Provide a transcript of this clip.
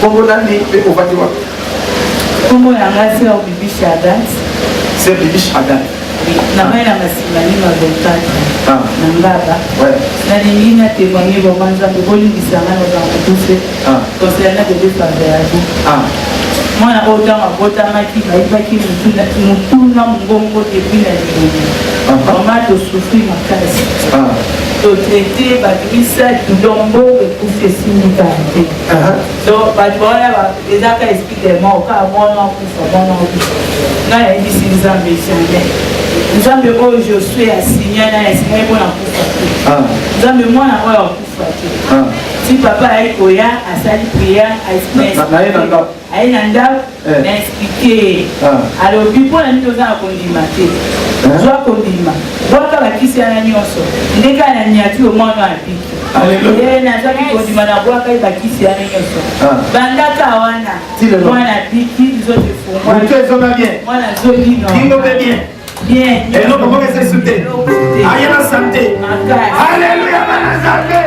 Comment l'année fait au Fatima? Comment la race au Bibi Shadat? C'est Bibi Shadat. Namai na masimani mabotata. Nambaba. Ouais. Na lingine témoigner au manza de boli bisanga na kutufe. Concernant de deux faveurs. Moi na autant mabota maki baibaki mutuna mungongo depuis la ligne. Maman to souffrir makasi. To traiter badisa dombo et kufe simultané. Donc badbola ba ezaka expliquer-moi au cas moi kufa na ebisi nzambe changé. Nzambe oyo je suis assigné na esika pour na kufa. Nzambe mwana oyo kufa. Si papa aikoya asali prière aina ndao na expliquer alors bipo na ndio za kondima te zwa kondima boka bakisi ana nyonso ndeka na nyati o mwana apiki alléluia na za kondima na boka bakisi ana nyonso bandaka wana mwana apiki zote fungwa mwana bien mwana zoli no kingo bien bien et non comment c'est sauté ayana santé alléluia manazambe